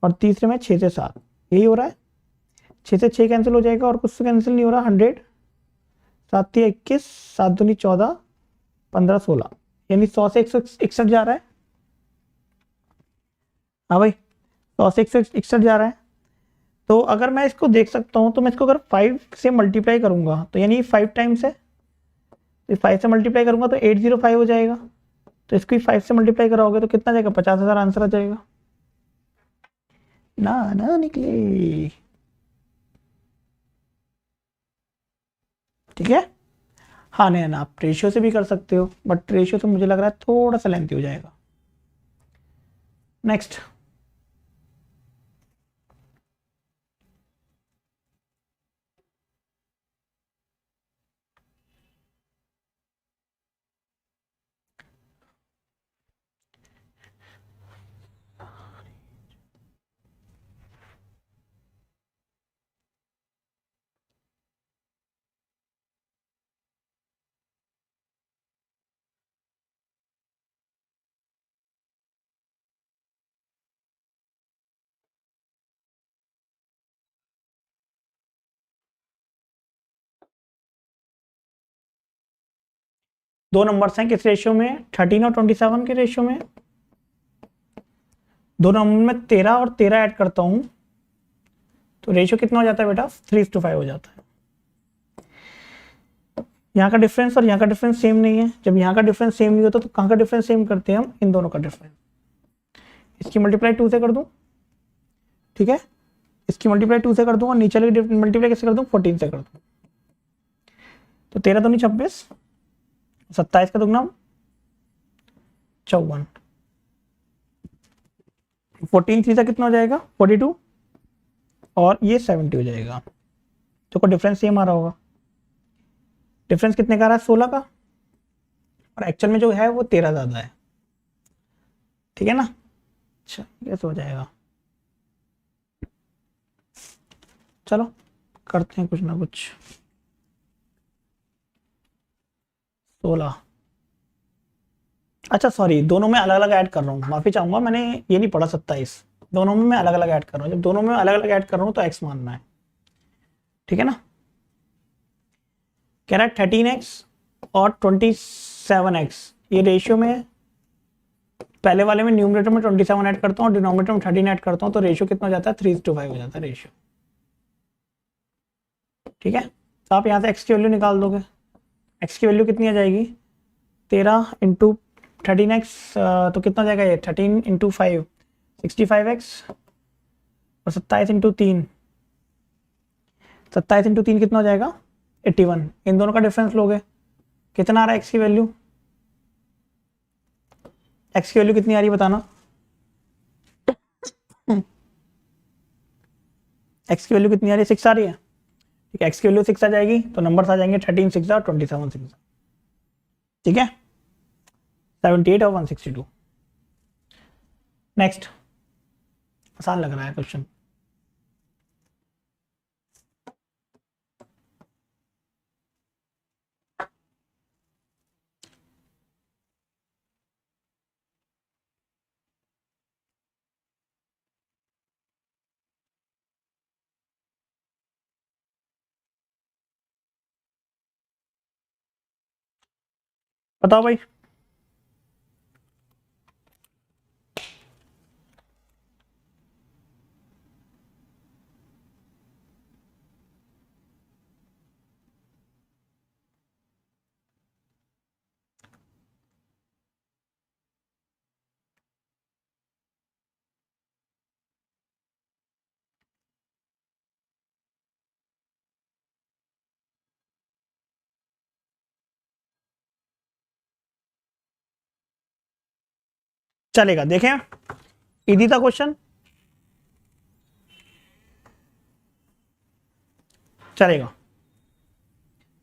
और तीसरे में 6 से 7, यही हो रहा है। 6 से 6 कैंसिल हो जाएगा और कुछ से कैंसिल नहीं हो रहा, 100, 7 21, 7 दूनी 14, 15 16, यानी 100 से 161 जा रहा है। हाँ भाई, 100 से 161 जा रहा है। तो अगर मैं इसको देख सकता हूँ तो मैं इसको अगर 5 से मल्टीप्लाई करूंगा तो यानी 5 टाइम्स है, तो 5 से मल्टीप्लाई करूंगा तो 805 हो जाएगा। तो इसको 5 से मल्टीप्लाई कराओगे तो कितना जाएगा, 50,000 आंसर आ जाएगा। ना ना निकले, ठीक है। हाँ नहीं ना, आप रेशियो से भी कर सकते हो, बट रेशियो से मुझे लग रहा है थोड़ा सा लेंथी हो जाएगा। नेक्स्ट। दो नंबर्स हैं किस रेशियो में, 13 और 27 के रेशियो में। दो नंबर में 13 और 13 ऐड करता हूं तो रेशियो कितना हो जाता है बेटा, 3:5 हो जाता है। यहाँ का डिफरेंस और यहाँ का डिफरेंस सेम नहीं है। जब यहाँ का डिफरेंस सेम नहीं होता तो कहाँ का डिफरेंस सेम करते हैं हम, इन दोनों का डिफरेंस। इसकी मल्टीप्लाई 2 से कर दूं, ठीक है, इसकी मल्टीप्लाई 2 से कर दूं और नीचे वाली मल्टीप्लाई कैसे कर दूं, 14 से कर दूं। तो 13 दूनी 26, 27 का दुगना 54, 14 3 से कितना हो जाएगा, 42 और ये 70 हो जाएगा। तो कोई डिफरेंस सेम आ रहा होगा। डिफरेंस कितने का आ रहा है, 16 का, और एक्चुअल में जो है वो 13 ज़्यादा है, ठीक है ना। अच्छा कैसे हो जाएगा, चलो करते हैं कुछ ना कुछ। 16, अच्छा सॉरी, दोनों में अलग अलग ऐड कर रहा हूँ, माफ़ी चाहूँगा, मैंने ये नहीं पढ़ा 27, दोनों में मैं अलग अलग ऐड कर रहा हूँ। जब दोनों में अलग अलग ऐड कर रहा हूँ तो x मानना है, ठीक है ना। कह रहा है 13x और 27x, ये रेशियो में पहले वाले में न्यूमरेटर में 27 ऐड करता हूँ और डिनोमिनेटर में 13 ऐड करता हूँ, तो रेशियो कितना हो जाता है, 3:5 हो जाता है रेशियो, ठीक है। तो आप यहाँ से x की वैल्यू निकाल दोगे, x की वैल्यू कितनी आ जाएगी, 13 इंटू 13x, तो कितना जाएगा ये, 13 इंटू 5 65x, और 27 इंटू 3, 27 इंटू 3 कितना हो जाएगा, 81। इन दोनों का डिफरेंस लोगे, कितना आ रहा है x की वैल्यू, x की वैल्यू कितनी आ रही है बताना, x की वैल्यू कितनी आ रही है, 6 आ रही है, ठीक है। x की वैल्यू 6 आ जाएगी तो नंबर्स आ जाएंगे 13 6 और 27 6, ठीक है, 78 और 162। नेक्स्ट, आसान लग रहा है क्वेश्चन। बताओ भाई, चलेगा, देखें इजी था क्वेश्चन, चलेगा,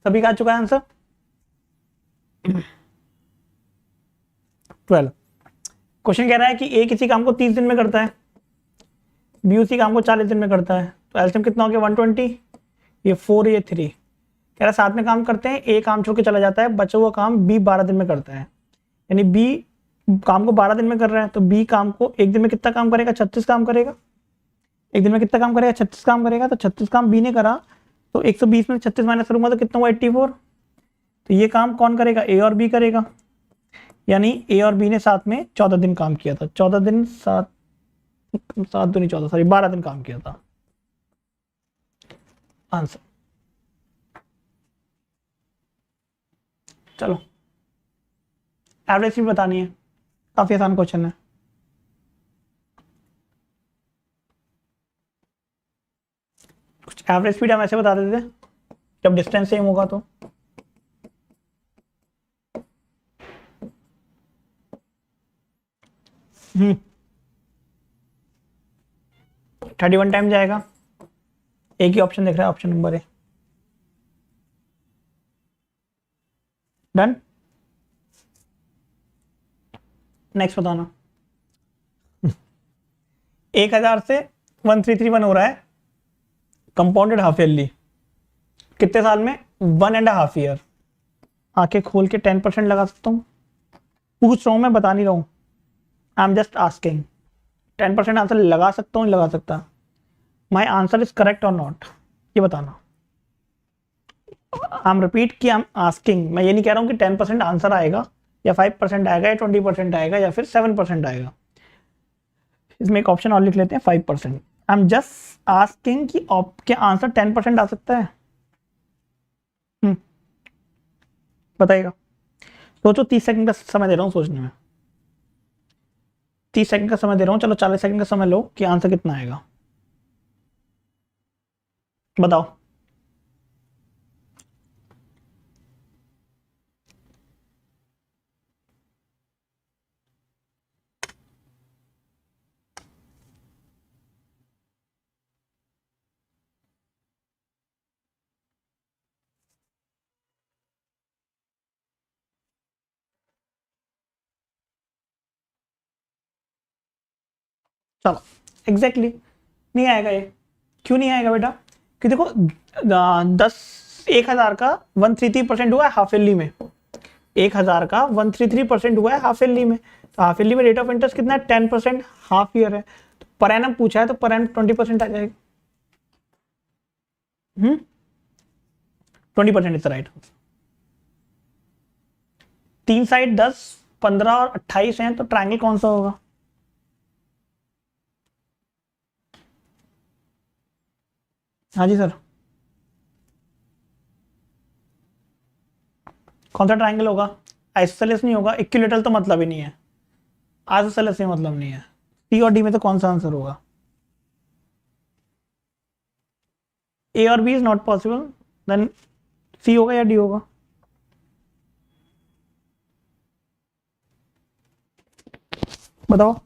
सभी का आ चुका है आंसर। 12, क्वेश्चन कह रहा है कि ए किसी काम को 30 दिन में करता है, बी उसी काम को 40 दिन में करता है, तो एलसीएम कितना हो गया, 120, ये 4 ये 3। कह रहा है साथ में काम करते हैं, ए काम छोड़ के चला जाता है, बचा हुआ काम बी 12 दिन में करता है, यानी बी काम को 12 दिन में कर रहा है, तो बी काम को एक दिन में कितना काम करेगा, 36 काम करेगा। एक दिन में कितना काम करेगा, 36 काम करेगा, तो 36 काम बी ने करा, तो 120 में 36 माइनस करूंगा तो कितना हुआ, 84। तो ये काम कौन करेगा, ए और बी करेगा, यानी ए और बी ने साथ में 14 दिन काम किया था, 14 दिन 7 7 दूनी 14, सॉरी 12 दिन काम किया था। आंसर, चलो एवरेज भी बतानी है, काफी आसान क्वेश्चन है। कुछ एवरेज स्पीड हम ऐसे बता देते जब डिस्टेंस सेम होगा तो, हम्म 31 टाइम जाएगा, एक ही ऑप्शन दिख रहा है, option number A. Done, next बताना। 1000 से 1331 हो रहा है कंपाउंडेड हाफ ईयरली, कितने साल में, 1.5 ईयर। आंखें खोल के 10% लगा सकता हूँ, पूछ रहा हूँ मैं, बता नहीं रहा हूँ, I am just asking. 10% answer लगा सकता हूँ, नहीं लगा सकता, माई आंसर इज करेक्ट और नॉट, ये बताना। आई एम रिपीट कि आई एम आस्किंग, मैं ये नहीं कह रहा हूँ कि 10% आंसर आएगा या 5% आएगा या 20% आएगा या फिर 7% आएगा। इसमें एक ऑप्शन और लिख लेते हैं 5%। आई एम जस्ट आस्किंग कि क्या आंसर 10% आ सकता है? बताइएगा। सोचो, 30 सेकंड का समय दे रहा हूँ सोचने में। 30 सेकंड का समय दे रहा हूँ, चलो 40 सेकंड का समय लो कि आंसर कितना आएगा, बताओ। चलो एग्जैक्टली नहीं आएगा ये। क्यों नहीं आएगा बेटा? कि देखो 1000 का 133% हुआ है हाफ ईयरली में, 1000 का 133% हुआ है हाफ ईयरली में। तो हाफ ईयरली में रेट ऑफ इंटरेस्ट कितना है? 10%। हाफ ईयर है तो पर एनम पूछा है तो पर एनम 20% आ जाएगा। 20% इज राइट। तीन साइड 10, 15 और 28 हैं तो ट्रायंगल कौन सा होगा? हाँ जी सर, कौन सा ट्रायंगल होगा? आइसोसेलेस नहीं होगा, इक्विलेटरल तो मतलब ही नहीं है, आइसोसेलेस से मतलब नहीं है। सी और डी में तो कौन सा आंसर होगा? ए और B is not possible, then C होगा या डी होगा? बताओ।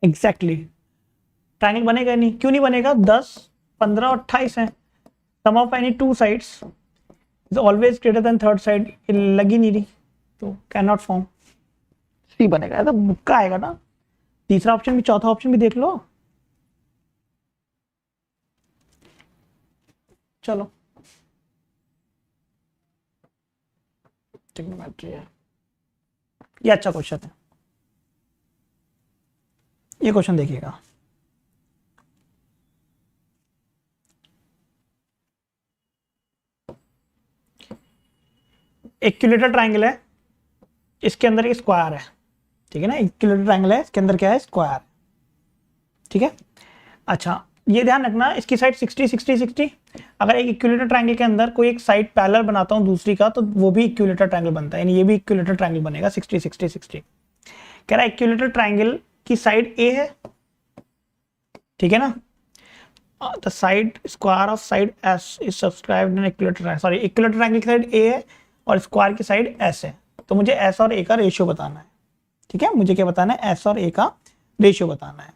एग्जैक्टली ट्रायंगल बनेगा नहीं। क्यों नहीं बनेगा? 10, 15 और 28 है। Sum of any two sides is always greater than third side, लगी नहीं रही तो कैन नॉट फॉर्म। सी बनेगा, ऐसा मुक्का आएगा ना। तीसरा ऑप्शन भी चौथा ऑप्शन भी देख लो। चलो ट्रिग्नोमेट्री है, ये अच्छा क्वेश्चन है। ये क्वेश्चन देखिएगा, इक्विलेटरल ट्रायंगल है, इसके अंदर एक स्क्वायर है, ठीक है ना। इक्विलेटरल ट्रायंगल है, इसके अंदर क्या है? स्क्वायर, ठीक है। अच्छा ये ध्यान रखना, इसकी साइड 60 60 60। अगर एक इक्विलेटरल ट्रायंगल के अंदर कोई एक साइड पैरेलल बनाता हूं दूसरी का तो वो भी इक्विलेटरल ट्रायंगल बनता है, यानी ये भी इक्विलेटरल ट्रायंगल बनेगा 60 60 60। कह रहा है इक्विलेटरल ट्रायंगल की साइड ए है, ठीक है ना। The side square of side S is subscribed in equilateral, sorry equilateral triangle की साइड ए है और स्क्वायर की साइड एस है। तो मुझे एस और ए का रेशियो बताना है, ठीक है। मुझे क्या बताना है? एस और ए का रेशियो बताना है।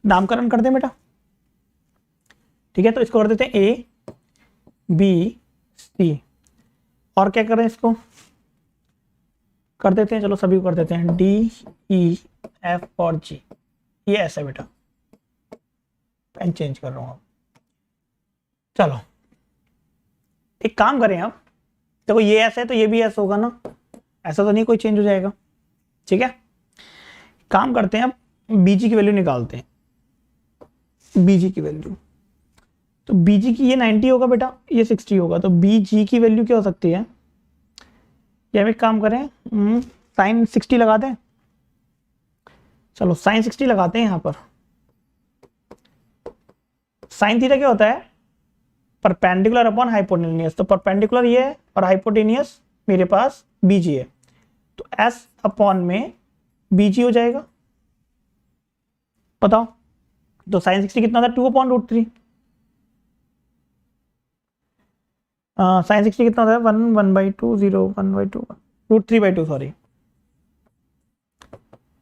नामकरण कर दे बेटा, ठीक है। तो इसको कर देते हैं ए बी सी, और क्या करें? इसको कर देते हैं, चलो सभी को कर देते हैं, डी ई एफ और जी। ये ऐसा बेटा, पेन चेंज कर रहा हूं। चलो एक काम करें अब, देखो ये ऐसा है तो ये भी ऐसा होगा ना, ऐसा तो नहीं कोई चेंज हो जाएगा, ठीक है। काम करते हैं अब बीजी की वैल्यू निकालते हैं। बीजी की वैल्यू, तो बीजी की ये 90 होगा बेटा, ये 60 होगा, तो बीजी की वैल्यू क्या हो सकती है? ये हम एक काम करें, साइन 60 लगा दें। चलो साइन 60 लगाते हैं यहां पर। साइन थीटा क्या होता है? Perpendicular upon hypotenuse. तो परपेंडिकुलर ये है और हाइपोटेनियस मेरे पास बीजी है, तो एस अपॉन में बीजी हो जाएगा। बताओ, तो साइन 60 कितना था? 2/√3। साइन 60 कितना होता है? 1/2 0 1/2 √3/2 sorry,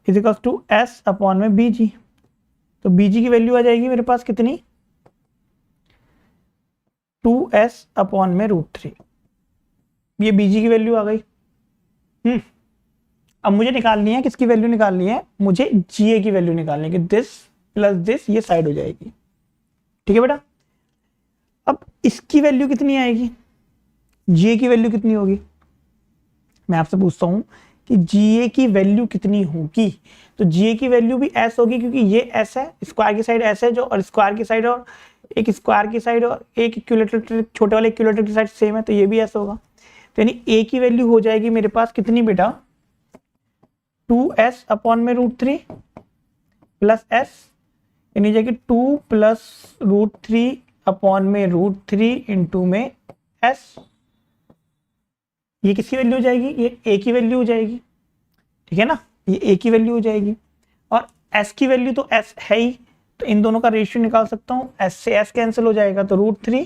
is equal to S upon में बीजी। तो बीजी की वैल्यू आ जाएगी मेरे पास कितनी? 2s अपॉन में √3। ये बीजी की वैल्यू आ गई। अब मुझे निकालनी है, किसकी वैल्यू निकालनी है? मुझे जीए की वैल्यू निकालनी है कि दिस प्लस दिस ये साइड हो जाएगी, ठीक है बेटा। अब इसकी वैल्यू कितनी आएगी? जीए की वैल्यू कितनी होगी? मैं आपसे पूछता हूं, कि जीए की वैल्यू कितनी होगी। तो जीए की वैल्यू भी एस होगी, क्योंकि ये एस है, स्क्वायर की साइड एस है जो, और स्क्वायर की साइड और एक स्क्वायर की साइड और एक इक्विलेटरल छोटे वाले इक्विलेटरल की साइड सेम है, तो ये भी एस होगा। तो यानी ए की वैल्यू हो जाएगी मेरे पास कितनी बेटा, 2s अपॉन में √3 प्लस एस, यानी जाएगी 2 प्लस √3 अपॉन में √3 इंटू में एस। ये किसकी वैल्यू हो जाएगी, ये ए की वैल्यू हो जाएगी, ठीक है ना, ये ए की वैल्यू हो जाएगी। और एस की वैल्यू तो एस है ही, तो इन दोनों का रेशियो निकाल सकता हूं, एस से एस कैंसिल हो जाएगा, तो √3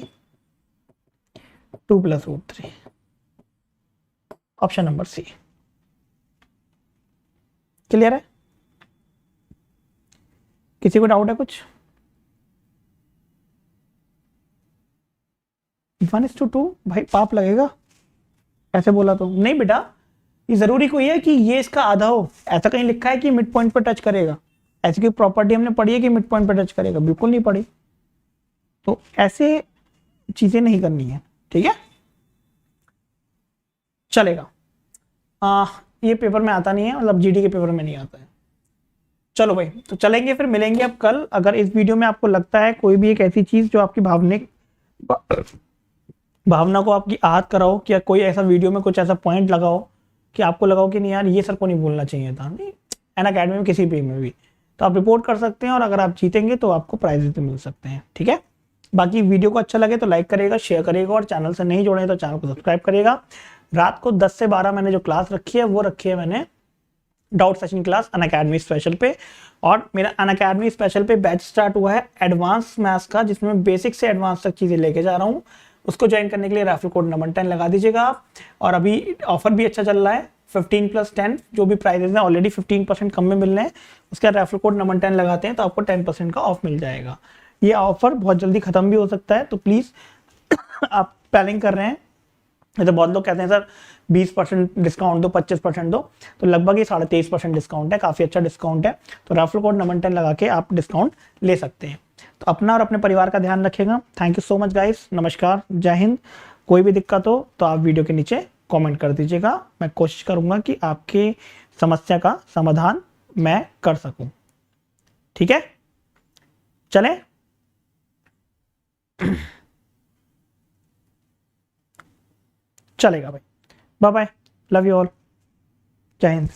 2 plus √3, option number C. Clear है, किसी को डाउट है कुछ? 1:2 भाई पाप लगेगा ऐसे बोला तो। नहीं बेटा, ये जरूरी कोई है कि ये इसका आधा हो, ऐसा कहीं लिखा है कि मिड पॉइंट पर टच करेगा, ऐसी कोई प्रॉपर्टी हमने पढ़ी है कि मिड पॉइंट पर टच करेगा, बिल्कुल नहीं पढ़ी। तो ऐसे चीजें नहीं करनी है, ठीक है, चलेगा। ये पेपर में आता नहीं है, मतलब जीडी के पेपर में नहीं आता है। चलो भाई, तो चलेंगे फिर, मिलेंगे अब कल। अगर इस वीडियो में आपको लगता है कोई भी एक ऐसी चीज जो आपकी भावना को आपकी आहत कराओ, कि कोई ऐसा वीडियो में कुछ ऐसा पॉइंट लगाओ कि आपको लगाओ कि नहीं यार ये सर को नहीं बोलना चाहिए था, नहीं अनअकैडमी में किसी भी में भी, तो आप रिपोर्ट कर सकते हैं, और अगर आप जीतेंगे तो आपको प्राइजेस भी मिल सकते हैं, ठीक है। बाकी वीडियो को अच्छा लगे तो लाइक करेगा, शेयर करेगा, और चैनल से नहीं जुड़े तो चैनल को सब्सक्राइब करेगा। रात को 10 से 12 मैंने जो क्लास रखी है वो रखी है मैंने doubt session class Unacademy special पे, और मेरा अनअकैडमी स्पेशल पे बैच स्टार्ट हुआ है एडवांस मैथ्स का, जिसमें बेसिक से एडवांस तक चीजें लेके जा रहा हूँ। उसको ज्वाइन करने के लिए रेफरल कोड नंबर 10 लगा दीजिएगा आप। और अभी ऑफर भी अच्छा चल रहा है, 15+10 जो भी प्राइजेस हैं ऑलरेडी 15% कम में मिल रहे हैं, उसका रेफरल कोड नंबर 10 लगाते हैं तो आपको 10% का ऑफ मिल जाएगा। ये ऑफर बहुत जल्दी खत्म भी हो सकता है, तो प्लीज आप प्लानिंग कर रहे हैं, तो बहुत लोग कहते हैं सर 20% डिस्काउंट दो, 25% दो, तो लगभग ये 23.5% डिस्काउंट है, काफी अच्छा डिस्काउंट है। तो रेफरल कोड नंबर 10 लगा के आप डिस्काउंट ले सकते हैं। तो अपना और अपने परिवार का ध्यान रखिएगा। Thank you so much guys, नमस्कार, जय हिंद। कोई भी दिक्कत हो तो आप वीडियो के नीचे कमेंट कर दीजिएगा, मैं कोशिश करूंगा कि आपके समस्या का समाधान मैं कर सकूं, ठीक है, चले। चलेगा भाई, bye bye, love you all, जय हिंद।